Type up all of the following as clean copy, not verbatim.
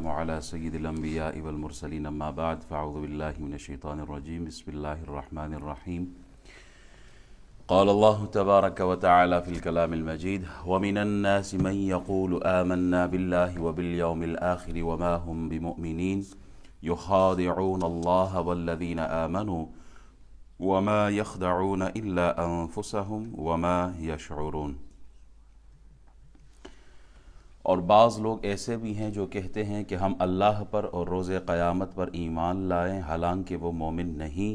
والسلام على سيد الأنبياء والمرسلين أما بعد فأعوذ بالله من الشيطان الرجيم بسم الله الرحمن الرحيم قال الله تبارك وتعالى في الكلام المجيد ومن الناس من يقول آمنا بالله وباليوم الآخر وما هم بمؤمنين يخادعون الله والذين آمنوا وما يخدعون إلا أنفسهم وما يشعرون۔ اور بعض لوگ ایسے بھی ہیں جو کہتے ہیں کہ ہم اللہ پر اور روز قیامت پر ایمان لائیں، حالانکہ وہ مومن نہیں،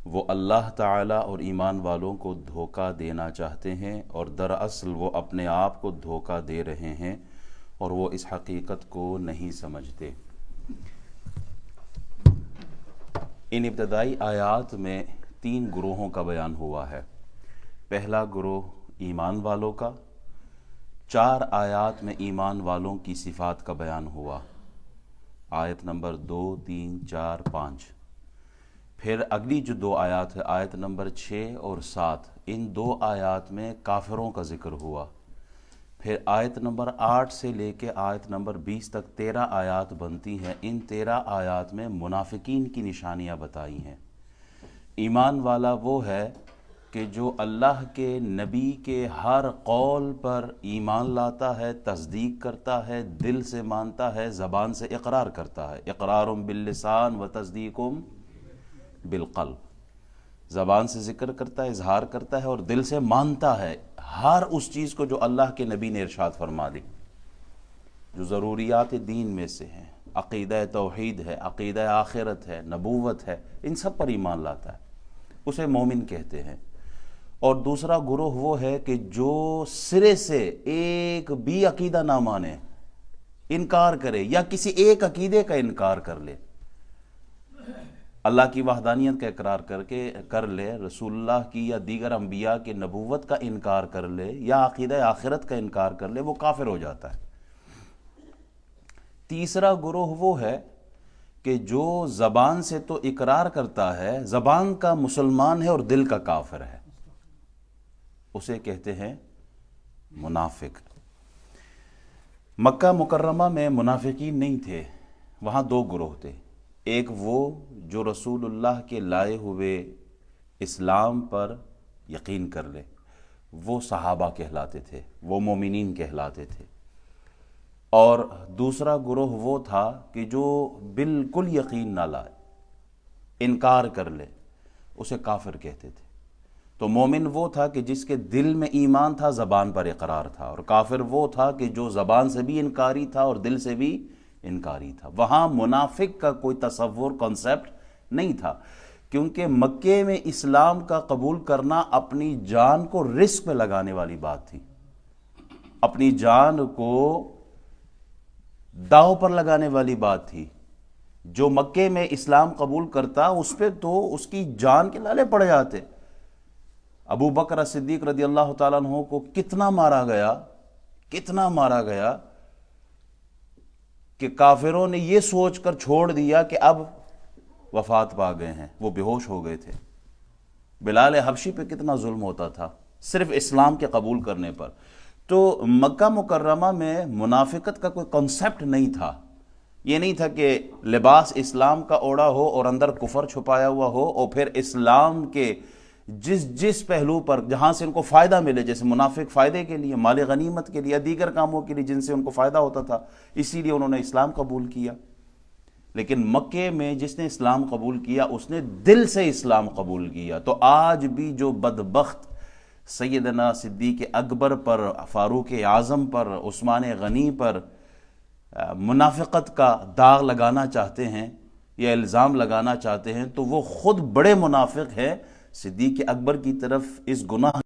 وہ اللہ تعالیٰ اور ایمان والوں کو دھوکہ دینا چاہتے ہیں اور دراصل وہ اپنے آپ کو دھوکہ دے رہے ہیں اور وہ اس حقیقت کو نہیں سمجھتے۔ ان ابتدائی آیات میں 3 گروہوں کا بیان ہوا ہے۔ پہلا گروہ ایمان والوں کا، 4 آیات میں ایمان والوں کی صفات کا بیان ہوا، آیت نمبر 2، 3، 4، 5۔ پھر اگلی جو 2 آیات ہے، آیت نمبر 6 اور 7، ان 2 آیات میں کافروں کا ذکر ہوا۔ پھر آیت نمبر 8 سے لے کے آیت نمبر 20 تک 13 آیات بنتی ہیں۔ ان 13 آیات میں منافقین کی نشانیاں بتائی ہیں۔ ایمان والا وہ ہے کہ جو اللہ کے نبی کے ہر قول پر ایمان لاتا ہے، تصدیق کرتا ہے، دل سے مانتا ہے، زبان سے اقرار کرتا ہے۔ اقرار باللسان و تصدیق بالقلب، زبان سے ذکر کرتا ہے، اظہار کرتا ہے اور دل سے مانتا ہے ہر اس چیز کو جو اللہ کے نبی نے ارشاد فرما دی، جو ضروریات دین میں سے ہیں۔ عقیدہ توحید ہے، عقیدہ آخرت ہے، نبوت ہے، ان سب پر ایمان لاتا ہے، اسے مومن کہتے ہیں۔ اور دوسرا گروہ وہ ہے کہ جو سرے سے ایک بھی عقیدہ نہ مانے، انکار کرے یا کسی ایک عقیدے کا انکار کر لے، اللہ کی وحدانیت کا اقرار کر لے، رسول اللہ کی یا دیگر انبیاء کے نبوت کا انکار کر لے یا عقیدہ آخرت کا انکار کر لے، وہ کافر ہو جاتا ہے۔ تیسرا گروہ وہ ہے کہ جو زبان سے تو اقرار کرتا ہے، زبان کا مسلمان ہے اور دل کا کافر ہے، اسے کہتے ہیں منافق۔ مکہ مکرمہ میں منافقین نہیں تھے، وہاں 2 گروہ تھے۔ ایک وہ جو رسول اللہ کے لائے ہوئے اسلام پر یقین کر لے، وہ صحابہ کہلاتے تھے، وہ مومنین کہلاتے تھے۔ اور دوسرا گروہ وہ تھا کہ جو بالکل یقین نہ لائے، انکار کر لے، اسے کافر کہتے تھے۔ تو مومن وہ تھا کہ جس کے دل میں ایمان تھا، زبان پر اقرار تھا، اور کافر وہ تھا کہ جو زبان سے بھی انکاری تھا اور دل سے بھی انکاری تھا۔ وہاں منافق کا کوئی تصور، کانسیپٹ نہیں تھا، کیونکہ مکے میں اسلام کا قبول کرنا اپنی جان کو رسک پہ لگانے والی بات تھی، اپنی جان کو داؤ پر لگانے والی بات تھی۔ جو مکے میں اسلام قبول کرتا، اس پہ تو اس کی جان کے لالے پڑ جاتے۔ ابو بکر صدیق رضی اللہ تعالیٰ عنہ کو کتنا مارا گیا کہ کافروں نے یہ سوچ کر چھوڑ دیا کہ اب وفات پا گئے ہیں، وہ بے ہوش ہو گئے تھے۔ بلال حبشی پہ کتنا ظلم ہوتا تھا صرف اسلام کے قبول کرنے پر۔ تو مکہ مکرمہ میں منافقت کا کوئی کنسیپٹ نہیں تھا۔ یہ نہیں تھا کہ لباس اسلام کا اوڑا ہو اور اندر کفر چھپایا ہوا ہو، اور پھر اسلام کے جس پہلو پر جہاں سے ان کو فائدہ ملے، جیسے منافق فائدے کے لیے، مال غنیمت کے لیے، دیگر کاموں کے لیے جن سے ان کو فائدہ ہوتا تھا، اسی لیے انہوں نے اسلام قبول کیا۔ لیکن مکے میں جس نے اسلام قبول کیا، اس نے دل سے اسلام قبول کیا۔ تو آج بھی جو بدبخت سیدنا صدیق اکبر پر، فاروق اعظم پر، عثمان غنی پر منافقت کا داغ لگانا چاہتے ہیں یا الزام لگانا چاہتے ہیں، تو وہ خود بڑے منافق ہیں۔ صدیق اکبر کی طرف اس گناہ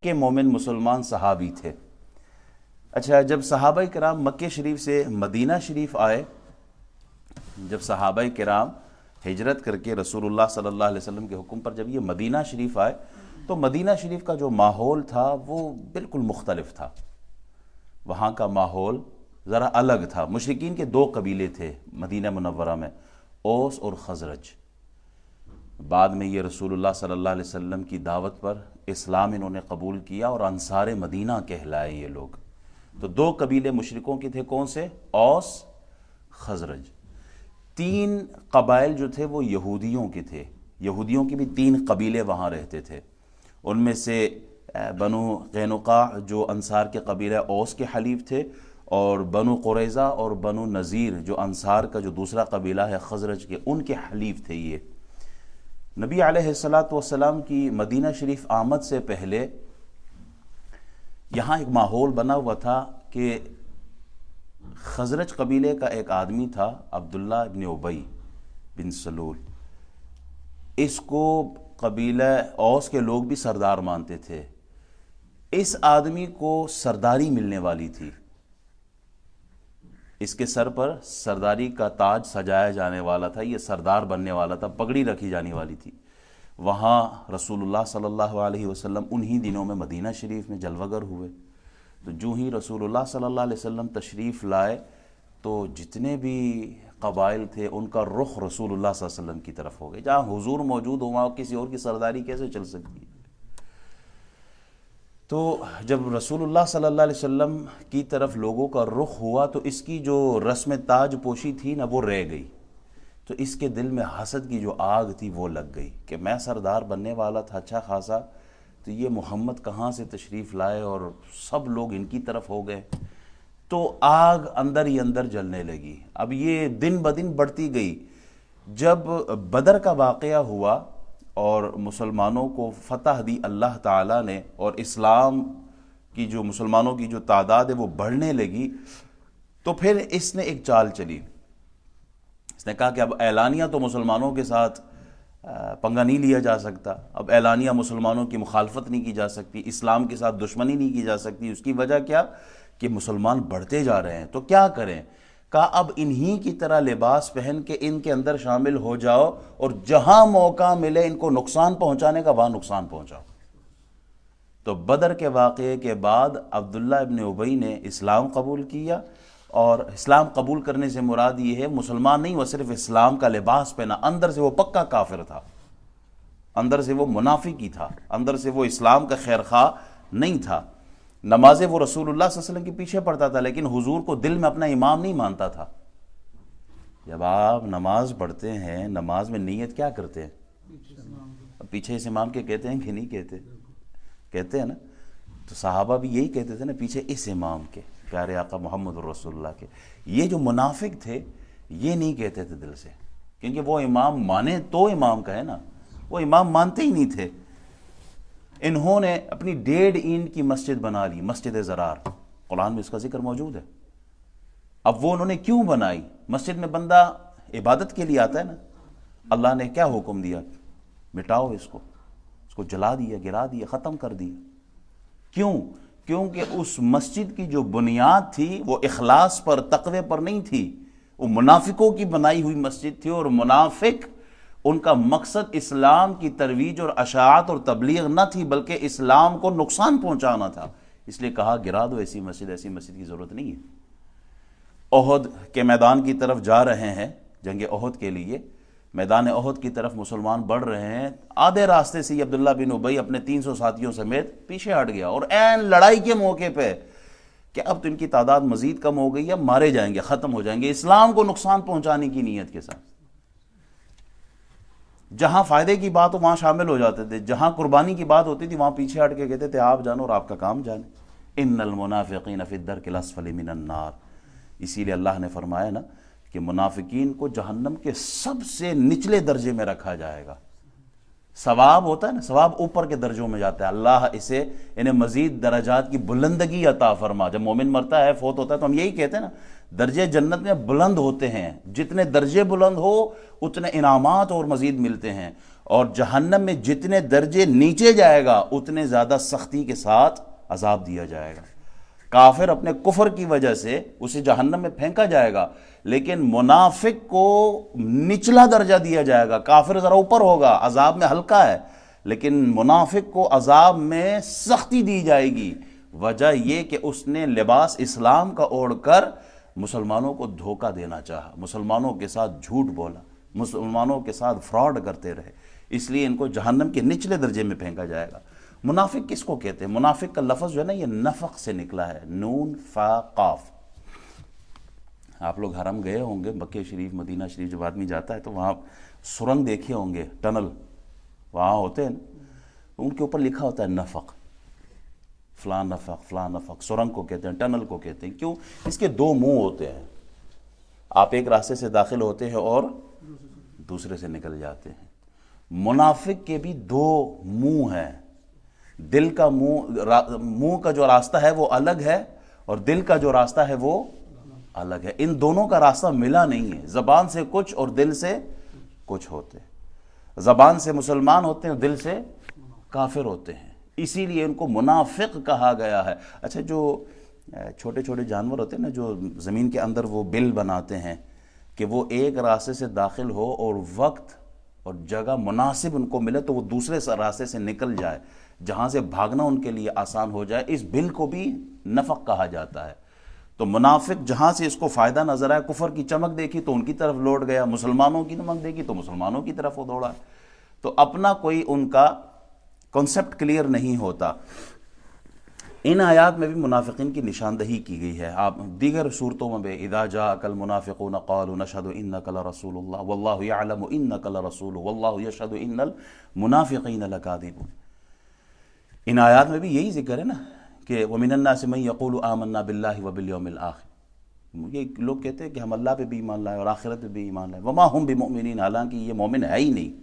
کے مومن مسلمان صحابی تھے۔ اچھا، جب صحابہ کرام مکہ شریف سے مدینہ شریف آئے، جب صحابہ کرام ہجرت کر کے رسول اللہ صلی اللہ علیہ وسلم کے حکم پر جب یہ مدینہ شریف آئے، تو مدینہ شریف کا جو ماحول تھا وہ بالکل مختلف تھا۔ وہاں کا ماحول ذرا الگ تھا۔ مشرکین کے 2 قبیلے تھے مدینہ منورہ میں، اوس اور خزرج۔ بعد میں یہ رسول اللہ صلی اللہ علیہ وسلم کی دعوت پر اسلام انہوں نے قبول کیا اور انصار مدینہ کہلائے یہ لوگ۔ تو 2 قبیلے مشرکوں کے تھے، کون سے؟ اوس، خزرج، 3 قبائل جو تھے وہ یہودیوں کے تھے، یہودیوں کے بھی 3 قبیلے وہاں رہتے تھے، ان میں سے بنو قینقاع جو انصار کے قبیلہ اوس کے حلیف تھے، اور بنو قریظہ اور بنو نذیر جو انصار کا جو دوسرا قبیلہ ہے خزرج کے، ان کے حلیف تھے یہ۔ نبی علیہ السلام کی مدینہ شریف آمد سے پہلے یہاں ایک ماحول بنا ہوا تھا کہ خزرج قبیلے کا ایک آدمی تھا عبداللہ ابن ابی بن سلول، اس کو قبیلہ اوس کے لوگ بھی سردار مانتے تھے، اس آدمی کو سرداری ملنے والی تھی، اس کے سر پر سرداری کا تاج سجایا جانے والا تھا، یہ سردار بننے والا تھا، پگڑی رکھی جانے والی تھی۔ وہاں رسول اللہ صلی اللہ علیہ وسلم انہی دنوں میں مدینہ شریف میں جلوہ گر ہوئے، تو جو ہی رسول اللہ صلی اللہ علیہ وسلم تشریف لائے تو جتنے بھی قبائل تھے ان کا رخ رسول اللہ صلی اللہ علیہ وسلم کی طرف ہو گئے، جہاں حضور موجود ہو وہاں کسی اور کی سرداری کیسے چل سکتی ہے؟ تو جب رسول اللہ صلی اللہ علیہ وسلم کی طرف لوگوں کا رخ ہوا تو اس کی جو رسم تاج پوشی تھی نا وہ رہ گئی، تو اس کے دل میں حسد کی جو آگ تھی وہ لگ گئی کہ میں سردار بننے والا تھا اچھا خاصا، تو یہ محمد کہاں سے تشریف لائے اور سب لوگ ان کی طرف ہو گئے، تو آگ اندر ہی اندر جلنے لگی۔ اب یہ دن بدن بڑھتی گئی، جب بدر کا واقعہ ہوا اور مسلمانوں کو فتح دی اللہ تعالیٰ نے، اور اسلام کی جو مسلمانوں کی جو تعداد ہے وہ بڑھنے لگی، تو پھر اس نے ایک چال چلی، اس نے کہا کہ اب اعلانیہ تو مسلمانوں کے ساتھ پنگا نہیں لیا جا سکتا، اب اعلانیہ مسلمانوں کی مخالفت نہیں کی جا سکتی، اسلام کے ساتھ دشمنی نہیں کی جا سکتی، اس کی وجہ کیا کہ مسلمان بڑھتے جا رہے ہیں، تو کیا کریں؟ کہا اب انہی کی طرح لباس پہن کے ان کے اندر شامل ہو جاؤ اور جہاں موقع ملے ان کو نقصان پہنچانے کا وہاں نقصان پہنچاؤ۔ تو بدر کے واقعے کے بعد عبداللہ ابن ابی نے اسلام قبول کیا، اور اسلام قبول کرنے سے مراد یہ ہے مسلمان نہیں، وہ صرف اسلام کا لباس پہنا، اندر سے وہ پکا کافر تھا، اندر سے وہ منافق ہی تھا، اندر سے وہ اسلام کا خیر خواہ نہیں تھا۔ نمازیں وہ رسول اللہ صلی اللہ علیہ وسلم کے پیچھے پڑھتا تھا لیکن حضور کو دل میں اپنا امام نہیں مانتا تھا۔ جب آپ نماز پڑھتے ہیں نماز میں نیت کیا کرتے ہیں؟ پیچھے اس امام کے کہتے ہیں کہ نہیں کہتے؟ کہتے ہیں نا، تو صحابہ بھی یہی کہتے تھے نا، پیچھے اس امام کے، پیارے آقا محمد رسول اللہ کے۔ یہ جو منافق تھے یہ نہیں کہتے تھے دل سے، کیونکہ وہ امام مانے تو امام کا ہے نا، وہ امام مانتے ہی نہیں تھے۔ انہوں نے اپنی 1.5 اینٹ کی مسجد بنا لی، مسجد زرار، قرآن میں اس کا ذکر موجود ہے۔ اب وہ انہوں نے کیوں بنائی؟ مسجد میں بندہ عبادت کے لیے آتا ہے نا، اللہ نے کیا حکم دیا؟ مٹاؤ اس کو جلا دیا، گرا دیا، ختم کر دیا۔ کیوں؟ کیونکہ اس مسجد کی جو بنیاد تھی وہ اخلاص پر، تقوی پر نہیں تھی، وہ منافقوں کی بنائی ہوئی مسجد تھی، اور منافق ان کا مقصد اسلام کی ترویج اور اشاعت اور تبلیغ نہ تھی بلکہ اسلام کو نقصان پہنچانا تھا، اس لیے کہا گرا دو ایسی مسجد کی ضرورت نہیں ہے۔ احد کے میدان کی طرف جا رہے ہیں، جنگ احد کے لیے میدان احد کی طرف مسلمان بڑھ رہے ہیں، آدھے راستے سے عبداللہ بن ابی اپنے 300 ساتھیوں سمیت پیچھے ہٹ گیا، اور عین لڑائی کے موقع پہ کہ اب تو ان کی تعداد مزید کم ہو گئی ہے، مارے جائیں گے، ختم ہو جائیں گے، اسلام کو نقصان پہنچانے کی نیت کے ساتھ۔ جہاں فائدے کی بات ہو وہاں شامل ہو جاتے تھے، جہاں قربانی کی بات ہوتی تھی وہاں پیچھے ہٹ کے کہتے تھے آپ جانو اور آپ کا کام جانے۔ ان المنافقین فی الدرک الاسفل من النار، اسی لیے اللہ نے فرمایا نا کہ منافقین کو جہنم کے سب سے نچلے درجے میں رکھا جائے گا۔ ثواب ہوتا ہے نا، ثواب اوپر کے درجوں میں جاتا ہے، اللہ اسے انہیں مزید درجات کی بلندگی عطا فرما۔ جب مومن مرتا ہے، فوت ہوتا ہے، تو ہم یہی کہتے ہیں نا درجے جنت میں بلند ہوتے ہیں، جتنے درجے بلند ہو اتنے انعامات اور مزید ملتے ہیں، اور جہنم میں جتنے درجے نیچے جائے گا اتنے زیادہ سختی کے ساتھ عذاب دیا جائے گا۔ کافر اپنے کفر کی وجہ سے اسے جہنم میں پھینکا جائے گا، لیکن منافق کو نچلا درجہ دیا جائے گا۔ کافر ذرا اوپر ہوگا، عذاب میں ہلکا ہے، لیکن منافق کو عذاب میں سختی دی جائے گی۔ وجہ یہ کہ اس نے لباس اسلام کا اوڑھ کر مسلمانوں کو دھوکہ دینا چاہا، مسلمانوں کے ساتھ جھوٹ بولا، مسلمانوں کے ساتھ فراڈ کرتے رہے، اس لیے ان کو جہنم کے نچلے درجے میں پھینکا جائے گا۔ منافق کس کو کہتے ہیں؟ منافق کا لفظ جو ہے نا یہ نفق سے نکلا ہے، نون فا قاف، آپ لوگ حرم گئے ہوں گے، مکہ شریف مدینہ شریف جب آدمی جاتا ہے تو وہاں سرنگ دیکھے ہوں گے، ٹنل وہاں ہوتے ہیں نا، ان کے اوپر لکھا ہوتا ہے نفق، فلاں نفق فلاں نفق، سرنگ کو کہتے ہیں، ٹنل کو کہتے ہیں. کیوں؟ اس کے دو منہ ہوتے ہیں، آپ ایک راستے سے داخل ہوتے ہیں اور دوسرے سے نکل جاتے ہیں. منافق کے بھی دو منہ ہیں، دل کا منہ کا جو راستہ ہے وہ الگ ہے، اور دل کا جو راستہ ہے وہ الگ ہے. ان دونوں کا راستہ ملا نہیں ہے، زبان سے کچھ اور دل سے کچھ ہوتے ہیں. زبان سے مسلمان ہوتے ہیں، دل سے کافر ہوتے ہیں، اسی لیے ان کو منافق کہا گیا ہے. اچھا، جو چھوٹے چھوٹے جانور ہوتے ہیں نا، جو زمین کے اندر وہ بل بناتے ہیں کہ وہ ایک راستے سے داخل ہو اور وقت اور جگہ مناسب ان کو ملے تو وہ دوسرے راستے سے نکل جائے، جہاں سے بھاگنا ان کے لیے آسان ہو جائے، اس بل کو بھی نفق کہا جاتا ہے. تو منافق جہاں سے اس کو فائدہ نظر آیا، کفر کی چمک دیکھی تو ان کی طرف لوٹ گیا، مسلمانوں کی چمک دیکھی تو مسلمانوں کی طرف وہ دوڑا. تو اپنا کوئی ان کا کنسپٹ کلیئر نہیں ہوتا. ان آیات میں بھی منافقین کی نشاندہی کی گئی ہے. آپ دیگر صورتوں میں بھی اذا جاءک المنافقون قالوا نشهد انک لرسول اللہ واللہ یعلم انک لرسول واللہ یشهد ان المنافقین لکاذبون. ان آیات میں بھی یہی ذکر ہے نا کہ ومن الناس من یقول آمنا باللہ وبالیوم الآخر. یہ لوگ کہتے ہیں کہ ہم اللہ پہ بھی ایمان لائے اور آخرت پہ بھی ایمان لائے. وما ہم بمؤمنین، حالانکہ یہ مومن ہے ہی نہیں.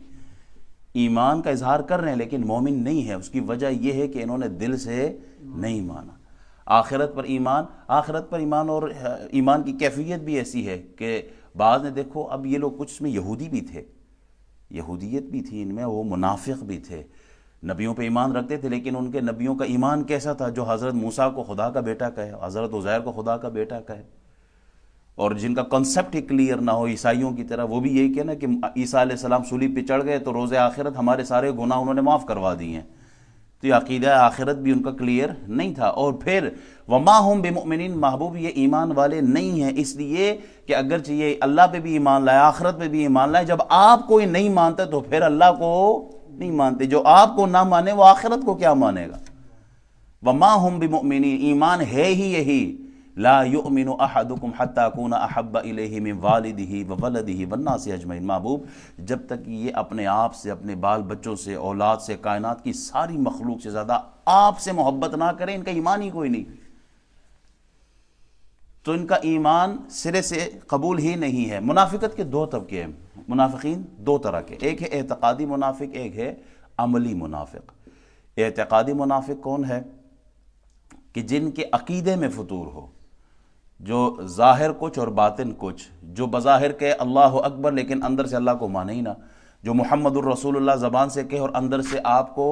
ایمان کا اظہار کر رہے ہیں لیکن مومن نہیں ہے. اس کی وجہ یہ ہے کہ انہوں نے دل سے نہیں مانا. آخرت پر ایمان اور ایمان کی کیفیت بھی ایسی ہے کہ بعض نے دیکھو، اب یہ لوگ کچھ میں یہودی بھی تھے، یہودیت بھی تھی ان میں، وہ منافق بھی تھے، نبیوں پہ ایمان رکھتے تھے، لیکن ان کے نبیوں کا ایمان کیسا تھا؟ جو حضرت موسیٰ کو خدا کا بیٹا کہے، حضرت عزیر کو خدا کا بیٹا کہے، اور جن کا کنسپٹ ہی کلیئر نہ ہو عیسائیوں کی طرح. وہ بھی یہی کہنا کہ عیسیٰ علیہ السلام صلیب پہ چڑھ گئے تو روز آخرت ہمارے سارے گناہ انہوں نے معاف کروا دیے ہیں. تو یہ عقیدہ آخرت بھی ان کا کلیئر نہیں تھا. اور پھر وما ہم بمؤمنین، محبوب یہ ایمان والے نہیں ہیں، اس لیے کہ اگرچہ یہ اللہ پہ بھی ایمان لائے، آخرت پہ بھی ایمان لائے، جب آپ کوئی نہیں مانتے تو پھر اللہ کو نہیں مانتے. جو آپ کو نہ مانے وہ آخرت کو کیا مانے گا؟ وما ہم بمؤمنین، ایمان ہے ہی یہی، لا یؤمن احدکم حتی اکون احب الیہ من والدہ وولدہ والناس اجمعین. محبوب جب تک یہ اپنے آپ سے، اپنے بال بچوں سے، اولاد سے، کائنات کی ساری مخلوق سے زیادہ آپ سے محبت نہ کریں، ان کا ایمان ہی کوئی نہیں. تو ان کا ایمان سرے سے قبول ہی نہیں ہے. منافقت کے دو طبقے ہیں، منافقین دو طرح کے، ایک ہے اعتقادی منافق، ایک ہے عملی منافق. اعتقادی منافق کون ہے؟ کہ جن کے عقیدے میں فطور ہو، جو ظاہر کچھ اور باطن کچھ، جو بظاہر کہے اللہ اکبر لیکن اندر سے اللہ کو مانے ہی نہ، جو محمد الرسول اللہ زبان سے کہے اور اندر سے آپ کو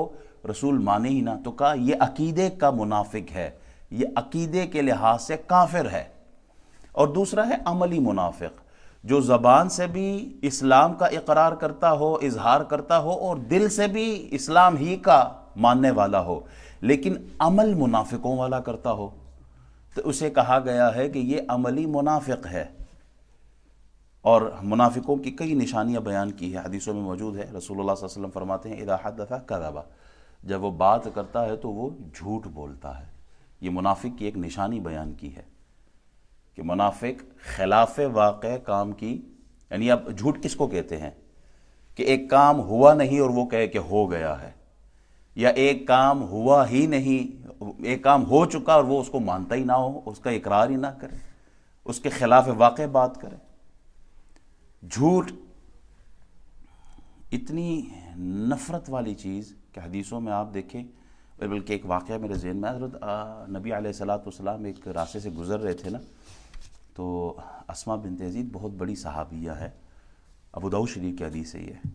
رسول مانے ہی نہ. تو کہا یہ عقیدے کا منافق ہے، یہ عقیدے کے لحاظ سے کافر ہے. اور دوسرا ہے عملی منافق، جو زبان سے بھی اسلام کا اقرار کرتا ہو، اظہار کرتا ہو، اور دل سے بھی اسلام ہی کا ماننے والا ہو، لیکن عمل منافقوں والا کرتا ہو، تو اسے کہا گیا ہے کہ یہ عملی منافق ہے. اور منافقوں کی کئی نشانیاں بیان کی ہے، حدیثوں میں موجود ہے. رسول اللہ صلی اللہ علیہ وسلم فرماتے ہیں اذا حدث کذب، جب وہ بات کرتا ہے تو وہ جھوٹ بولتا ہے. یہ منافق کی ایک نشانی بیان کی ہے کہ منافق خلاف واقع کام کی، یعنی اب جھوٹ کس کو کہتے ہیں؟ کہ ایک کام ہوا نہیں اور وہ کہے کہ ہو گیا ہے، یا ایک کام ہوا ہی نہیں، ایک کام ہو چکا اور وہ اس کو مانتا ہی نہ ہو، اس کا اقرار ہی نہ کرے، اس کے خلاف واقع بات کرے. جھوٹ اتنی نفرت والی چیز کہ حدیثوں میں آپ دیکھیں، بلکہ ایک واقعہ میرے ذہن میں، حضرت نبی علیہ الصلوۃ والسلام ایک راستے سے گزر رہے تھے نا، تو اسماء بنت یزید بہت بڑی صحابیہ ہے، ابو داؤد شریف کی حدیث ہے یہ.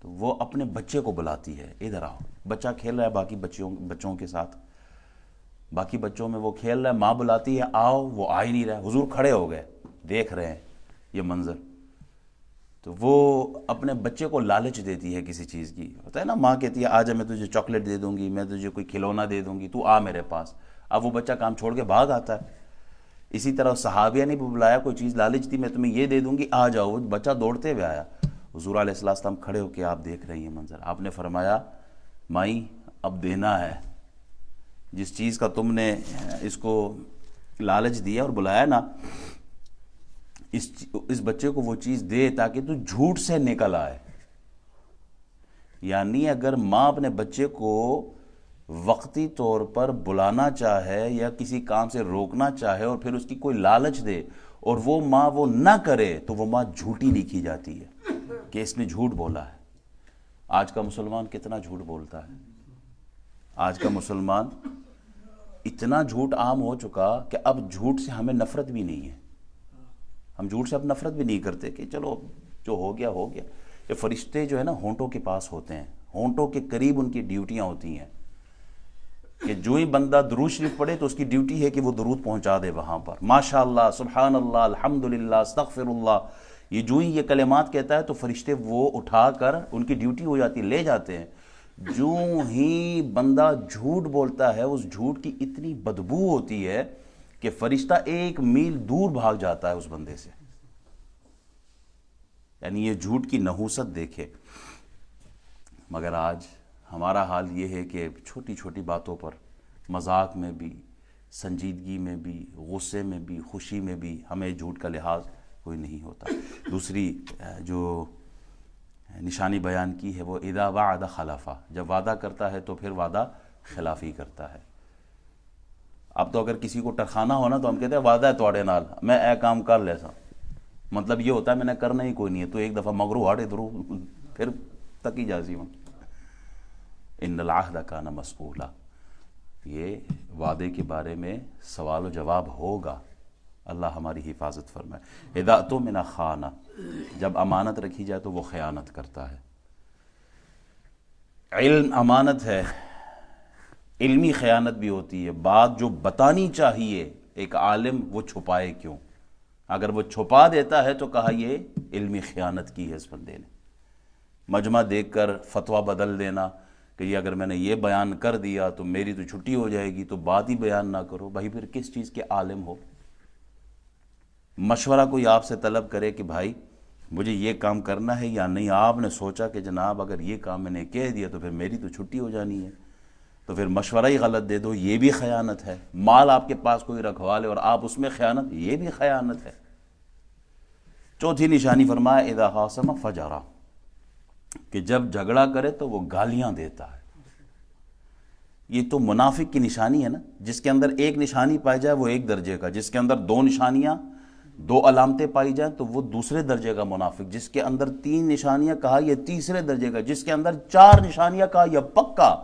تو وہ اپنے بچے کو بلاتی ہے، ادھر آؤ. بچہ کھیل رہا ہے باقی بچوں کے ساتھ، باقی بچوں میں وہ کھیل رہا ہے، ماں بلاتی ہے آؤ، وہ آ ہی نہیں رہا. حضور کھڑے ہو گئے، دیکھ رہے ہیں یہ منظر. تو وہ اپنے بچے کو لالچ دیتی ہے کسی چیز کی، ہوتا ہے نا، ماں کہتی ہے آجا میں تجھے چاکلیٹ دے دوں گی، میں تجھے کوئی کھلونا دے دوں گی، تو آ میرے پاس. اب وہ بچہ کام چھوڑ کے بھاگ آتا ہے. اسی طرح صحابیہ نے بھی بلایا، کوئی چیز لالچ دی، میں تمہیں یہ دے دوں گی، آ جاؤ. بچہ دوڑتے ہوئے آیا. حضور علیہ السلام کھڑے ہو کے آپ دیکھ رہے ہیں یہ منظر. آپ نے فرمایا مائی اب دینا ہے، جس چیز کا تم نے اس کو لالچ دیا اور بلایا نا، اس بچے کو وہ چیز دے تاکہ تو جھوٹ سے نکل آئے. یعنی اگر ماں اپنے بچے کو وقتی طور پر بلانا چاہے یا کسی کام سے روکنا چاہے اور پھر اس کی کوئی لالچ دے اور وہ ماں وہ نہ کرے تو وہ ماں جھوٹی لکھی جاتی ہے کہ اس نے جھوٹ بولا ہے. آج کا مسلمان کتنا جھوٹ بولتا ہے. آج کا مسلمان اتنا جھوٹ عام ہو چکا کہ اب جھوٹ سے ہمیں نفرت بھی نہیں ہے. ہم جھوٹ سے اب نفرت بھی نہیں کرتے کہ چلو جو ہو گیا ہو گیا. یہ فرشتے جو ہے نا ہونٹوں کے پاس ہوتے ہیں, ہونٹوں کے قریب ان کی ڈیوٹیاں ہوتی ہیں کہ جو ہی بندہ درود شریف پڑھے تو اس کی ڈیوٹی ہے کہ وہ درود پہنچا دے وہاں پر. ماشاءاللہ, سبحان اللہ, الحمدللہ, استغفر اللہ, یہ جو ہی یہ کلمات کہتا ہے تو فرشتے وہ اٹھا کر ان کی ڈیوٹی ہو جاتی, لے جاتے ہیں. جو ہی بندہ جھوٹ بولتا ہے اس جھوٹ کی اتنی بدبو ہوتی ہے کہ فرشتہ 1 میل دور بھاگ جاتا ہے اس بندے سے. یعنی یہ جھوٹ کی نحوست دیکھے. مگر آج ہمارا حال یہ ہے کہ چھوٹی چھوٹی باتوں پر مذاق میں بھی, سنجیدگی میں بھی, غصے میں بھی, خوشی میں بھی ہمیں جھوٹ کا لحاظ کوئی نہیں ہوتا. دوسری جو نشانی بیان کی ہے وہ اذا وعد خلفا, جب وعدہ کرتا ہے تو پھر وعدہ خلافی کرتا ہے. اب تو اگر کسی کو ٹرخانا ہونا تو ہم کہتے ہیں وعدہ ہے توڑے نال میں اے کام کر لیسا, مطلب یہ ہوتا ہے میں نے کرنا ہی کوئی نہیں ہے, تو ایک دفعہ مگرو ہاڑے درو پھر تک ہی جازی ہوں. ان العہد کان مسئولا, یہ وعدے کے بارے میں سوال و جواب ہوگا. اللہ ہماری حفاظت فرمائے. اذا اؤتمن خان, جب امانت رکھی جائے تو وہ خیانت کرتا ہے. علم امانت ہے, علمی خیانت بھی ہوتی ہے. بات جو بتانی چاہیے ایک عالم وہ چھپائے کیوں؟ اگر وہ چھپا دیتا ہے تو کہا یہ علمی خیانت کی ہے اس بندے نے. مجمع دیکھ کر فتویٰ بدل دینا کہ یہ اگر میں نے یہ بیان کر دیا تو میری تو چھٹی ہو جائے گی, تو بات ہی بیان نہ کرو. بھائی پھر کس چیز کے عالم ہو؟ مشورہ کوئی آپ سے طلب کرے کہ بھائی مجھے یہ کام کرنا ہے یا نہیں, آپ نے سوچا کہ جناب اگر یہ کام میں نے کہہ دیا تو پھر میری تو چھٹی ہو جانی ہے, تو پھر مشورہ ہی غلط دے دو, یہ بھی خیانت ہے. مال آپ کے پاس کوئی رکھوا لے اور آپ اس میں خیانت, یہ بھی خیانت ہے. چوتھی نشانی فرمایا اذا خاصم فجرا, کہ جب جھگڑا کرے تو وہ گالیاں دیتا ہے. یہ تو منافق کی نشانی ہے نا. جس کے اندر ایک نشانی پائی جائے وہ 1 درجے کا, جس کے اندر 2 نشانیاں 2 علامتیں پائی جائیں تو وہ دوسرے درجے کا منافق, جس کے اندر 3 نشانیاں کہا یہ تیسرے درجے کا, جس کے اندر 4 نشانیاں کہا یہ پکا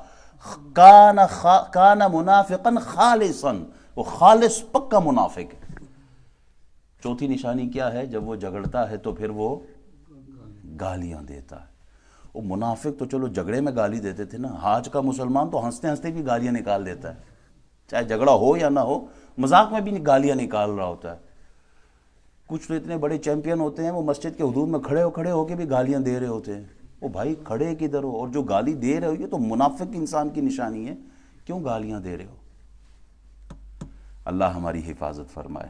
کان منافقا خالصا, وہ خالص پکا منافق ہے. چوتھی نشانی کیا ہے؟ جب وہ جھگڑتا ہے تو پھر وہ گالیاں دیتا ہے. وہ منافق تو چلو جھگڑے میں گالی دیتے تھے نا, آج کا مسلمان تو ہنستے ہنستے بھی گالیاں نکال دیتا ہے, چاہے جھگڑا ہو یا نہ ہو, مذاق میں بھی گالیاں نکال رہا ہوتا ہے. کچھ تو اتنے بڑے چیمپئن ہوتے ہیں وہ مسجد کے حدود میں کھڑے ہو کے بھی گالیاں دے رہے ہوتے ہیں. وہ بھائی کھڑے کدھر ہو, اور جو گالی دے رہے ہو یہ تو منافق انسان کی نشانی ہے, کیوں گالیاں دے رہے ہو؟ اللہ ہماری حفاظت فرمائے.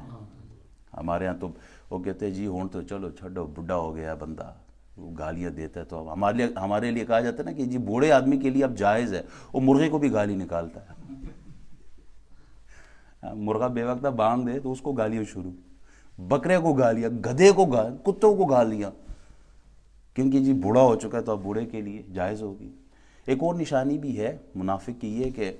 ہمارے ہاں تو وہ کہتے ہیں جی ہون تو چلو چھڈو, بڈھا ہو گیا بندہ, وہ گالیاں دیتا ہے. تو اب ہمارے لیے کہا جاتا ہے نا کہ جی بوڑھے آدمی کے لیے اب جائز ہے, وہ مرغے کو بھی گالی نکالتا ہے. مرغا بے وقت بانگ دے تو اس کو گالیاں شروع, بکرے کو گالیاں, گدھے کو کتوں کو گالیاں, کیونکہ جی بوڑھا ہو چکا ہے تو اب بوڑھے کے لیے جائز ہوگی. ایک اور نشانی بھی ہے منافق کی یہ کہ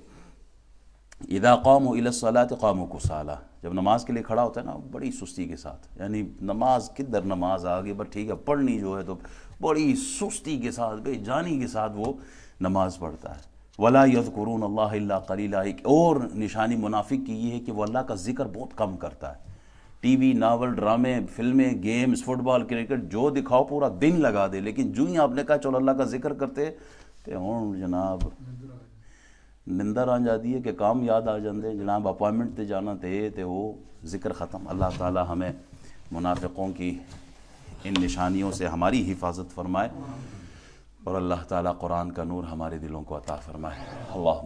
اذا قاموا الى الصلاة قاموا كسالى, جب نماز کے لیے کھڑا ہوتا ہے نا بڑی سستی کے ساتھ, یعنی نماز کدھر نماز آگے بس ٹھیک ہے پڑھنی جو ہے تو بڑی سستی کے ساتھ بے جانی کے ساتھ وہ نماز پڑھتا ہے. ولا يذكرون الله الا قليلا, ایک اور نشانی منافق کی یہ ہے کہ وہ اللہ کا ذکر بہت کم کرتا ہے. ٹی وی, ناول, ڈرامے, فلمیں, گیمز, فٹ بال, کرکٹ جو دکھاؤ پورا دن لگا دے, لیکن جو ہی آپ نے کہا چلو اللہ کا ذکر کرتے تے ہوں جناب نندر آ جاتی ہے کہ کام یاد آ جاندے جناب, اپوائنمنٹ تے جانا تے وہ ذکر ختم. اللہ تعالی ہمیں منافقوں کی ان نشانیوں سے ہماری حفاظت فرمائے, اور اللہ تعالی قرآن کا نور ہمارے دلوں کو عطا فرمائے. اللہ